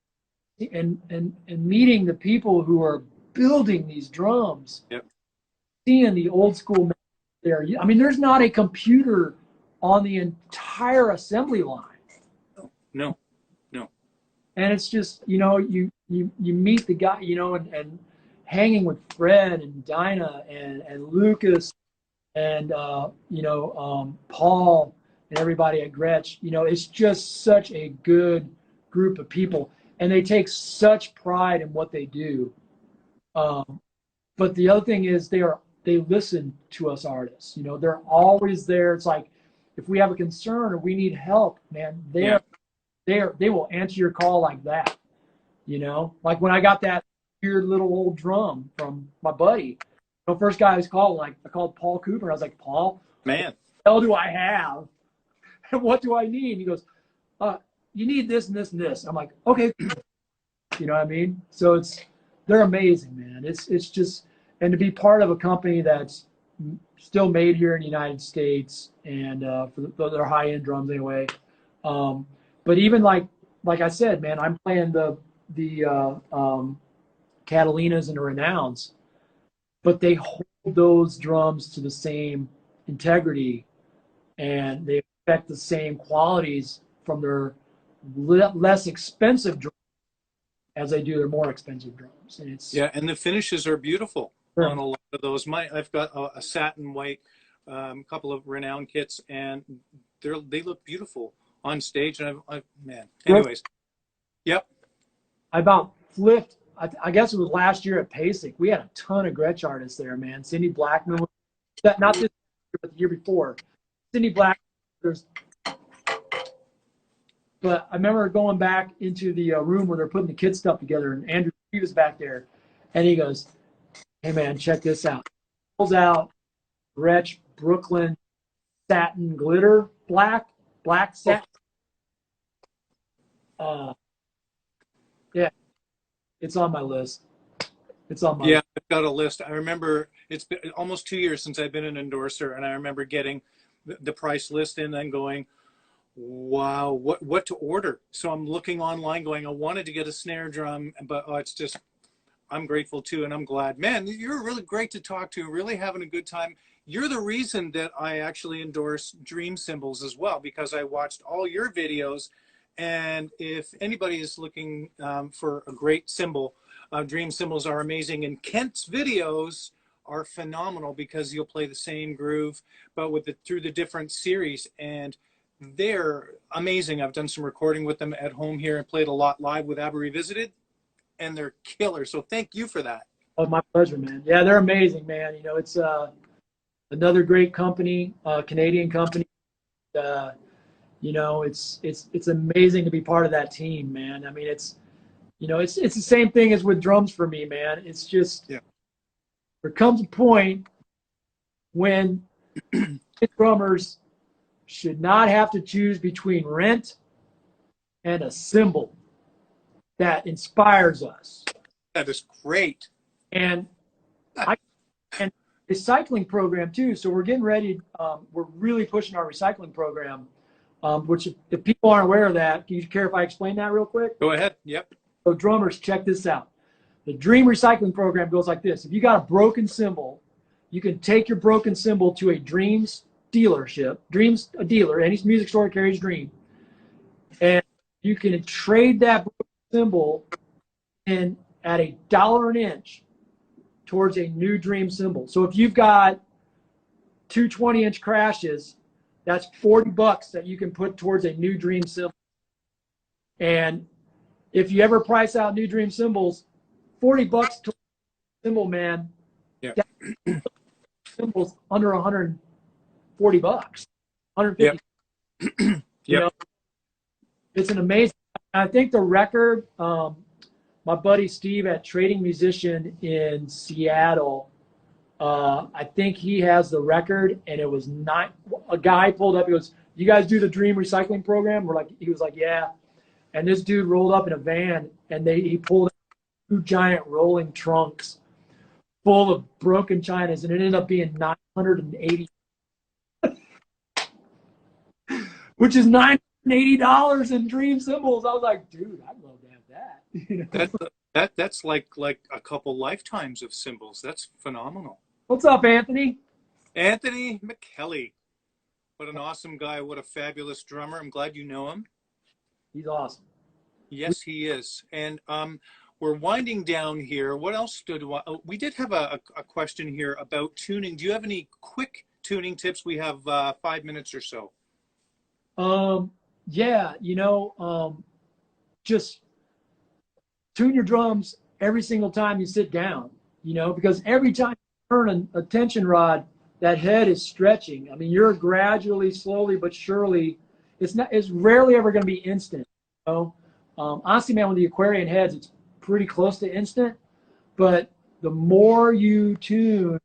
and meeting the people who are building these drums, seeing the old school there. I mean, there's not a computer on the entire assembly line. No. And it's just, you know, you meet the guy, you know, and hanging with Fred and Dinah and Lucas and, you know, Paul and everybody at Gretsch. You know, it's just such a good group of people. And they take such pride in what they do. But the other thing is they listen to us artists. You know, they're always there. It's like if we have a concern or we need help, man, they will answer your call like that. You know, like when I got that weird little old drum from my buddy, the first guy I was called, like I called Paul Cooper. I was like, "Paul, man, what the hell do I have? And what do I need?" And he goes, "You need this and this and this." I'm like, "Okay." You know what I mean? So they're amazing, man. It's just, and to be part of a company that's still made here in the United States, and for their high-end drums anyway. But even like I said, man, I'm playing the Catalinas and the Renowns, but they hold those drums to the same integrity, and they expect the same qualities from their less expensive drums as they do their more expensive drums. And it's and the finishes are beautiful sure. on a lot of those. I've got a satin white, couple of Renown kits, and they look beautiful on stage. And man, anyways, yep. I about flipped. I guess it was last year at PASIC. We had a ton of Gretsch artists there, man. Cindy Blackman, not this year, but the year before. Cindy Blackman, but I remember going back into the room where they're putting the kid stuff together, and Andrew, he was back there, and he goes, "Hey, man, check this out." He pulls out Gretsch Brooklyn satin glitter, black satin. Yeah, it's on my list. It's on my list. I've got a list. I remember it's been almost 2 years since I've been an endorser, and I remember getting the price list and then going, wow, what to order? So I'm looking online going, I wanted to get a snare drum, but it's just, I'm grateful too, and I'm glad. Man, you're really great to talk to, really having a good time. You're the reason that I actually endorse Dream Cymbals as well, because I watched all your videos, and if anybody is looking for a great cymbal, Dream Cymbals are amazing, and Kent's videos are phenomenal because you'll play the same groove, but through the different series, and they're amazing. I've done some recording with them at home here and played a lot live with Aberle Revisited, and they're killer. So thank you for that. Oh, my pleasure, man. Yeah, they're amazing, man. You know, it's another great company, Canadian company. You know, it's amazing to be part of that team, man. I mean, it's the same thing as with drums for me, man. It's just there comes a point when drummers should not have to choose between rent and a cymbal that inspires us. That is great. And recycling program too. So we're getting ready. We're really pushing our recycling program, which if people aren't aware of that, do you care if I explain that real quick? Go ahead. Yep. So drummers, check this out. The Dream recycling program goes like this. If you got a broken cymbal, you can take your broken cymbal to a Dreams dealership. Dreams, a dealer, any music store carries Dream. And you can trade that broken cymbal in at $1 an inch towards a new Dream cymbal. So if you've got two 20-inch crashes, that's $40 that you can put towards a new Dream cymbal. And if you ever price out new Dream cymbals, $40 towards a cymbal, man. Yeah. Cymbals under $140, $150. Yep. You know, it's an amazing. I think the record. My buddy Steve at Trading Musician in Seattle, I think he has the record, and it was not. A guy pulled up. He goes, "You guys do the Dream recycling program?" He was like, "Yeah." And this dude rolled up in a van, and he pulled out 2 giant rolling trunks full of broken chinas, and it ended up being $980, which is $980 in Dream cymbals. I was like, dude, I'd love to have that. You know? That's like a couple lifetimes of cymbals. That's phenomenal. What's up, Anthony? Anthony McKelly. What an awesome guy. What a fabulous drummer. I'm glad you know him. He's awesome. Yes, he is. And we're winding down here. What else we did have a question here about tuning. Do you have any quick tuning tips? We have 5 minutes or so. Yeah, you know, just tune your drums every single time you sit down, you know, because every time you turn a tension rod, that head is stretching. I mean, you're gradually, slowly but surely, it's rarely ever going to be instant, you know. Honestly, man, with the Aquarian heads, it's pretty close to instant, but the more you tune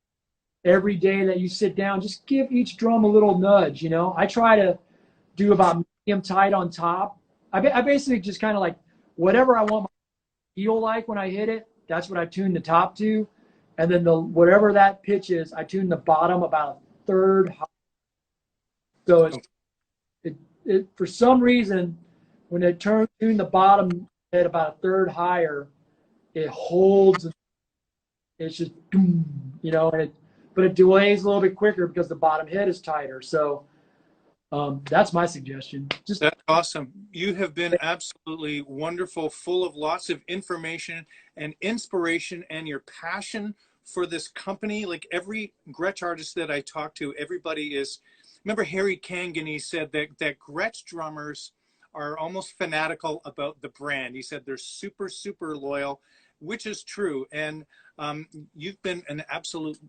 every day that you sit down, just give each drum a little nudge, you know. I try to do about medium tight on top. I basically just kind of like whatever I want my feel like when I hit it, that's what I tune the top to. And then whatever that pitch is, I tune the bottom about a third high. So it for some reason, when it tune the bottom at about a third higher, it holds. It's just, you know, but it delays a little bit quicker because the bottom head is tighter. So that's my suggestion. That's awesome. You have been absolutely wonderful, full of lots of information and inspiration, and your passion for this company. Like every Gretsch artist that I talk to, everybody is. Remember Harry Kangan? He said that Gretsch drummers are almost fanatical about the brand. He said they're super, super loyal, which is true. And you've been an absolute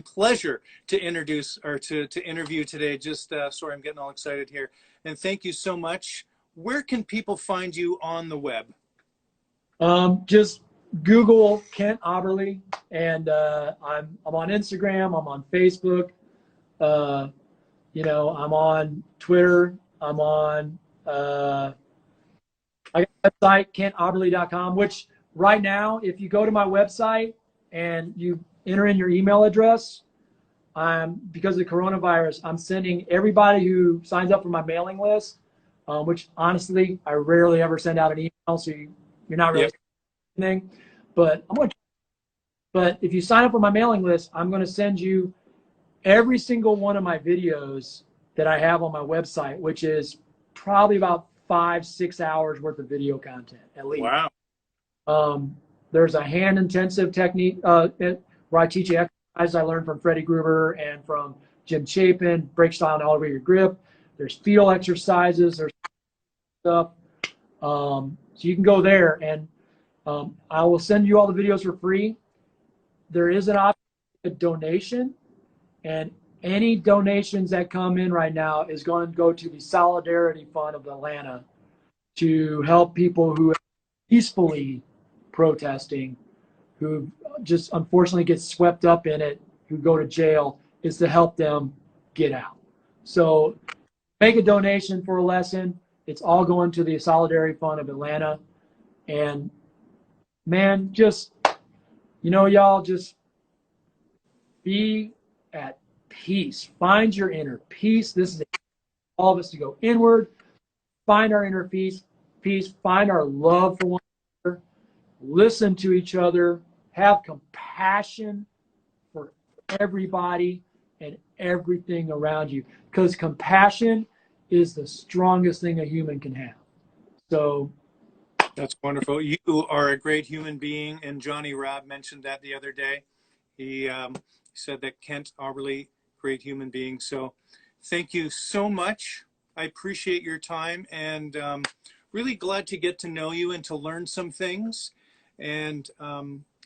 pleasure to introduce or to interview today. Just sorry, I'm getting all excited here. And thank you so much. Where can people find you on the web? Just Google Kent Aberle, and I'm on Instagram. I'm on Facebook. You know, I'm on Twitter. I'm on I got a website, kentaberle.com, which right now, if you go to my website and you enter in your email address, because of the coronavirus, I'm sending everybody who signs up for my mailing list, which honestly, I rarely ever send out an email, so you're not really anything. But but if you sign up for my mailing list, I'm going to send you every single one of my videos that I have on my website, which is probably about 5-6 hours worth of video content at least. Wow. There's a hand-intensive technique where I teach you exercises I learned from Freddie Gruber and from Jim Chapin, break style and elevate your grip. There's feel exercises. There's stuff. So you can go there, and I will send you all the videos for free. There is an option, a donation, and any donations that come in right now is going to go to the Solidarity Fund of Atlanta to help people who are peacefully protesting, who just unfortunately get swept up in it, who go to jail, is to help them get out. So make a donation for a lesson. It's all going to the Solidarity Fund of Atlanta. And man, just, you know, y'all just be at peace. Find your inner peace. This is all of us to go inward, find our inner peace, find our love for one another, listen to each other, have compassion for everybody and everything around you, because compassion is the strongest thing a human can have. So that's wonderful. You are a great human being, and Johnny Rabb mentioned that the other day. He said that Kent Aberle, great human being. So thank you so much. I appreciate your time, and really glad to get to know you and to learn some things. And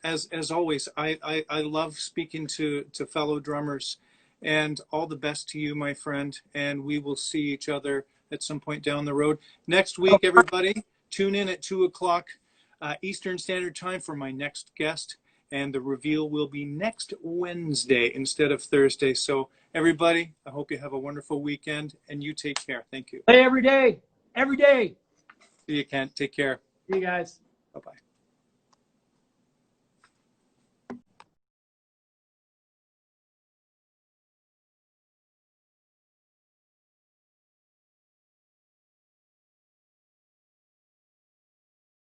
as always, I love speaking to fellow drummers. And all the best to you, my friend. And we will see each other at some point down the road. Next week, everybody, tune in at 2 o'clock Eastern Standard Time for my next guest. And the reveal will be next Wednesday instead of Thursday. So everybody, I hope you have a wonderful weekend, and you take care. Thank you. Play every day. Every day. See you, Kent. Take care. See you guys. Bye-bye.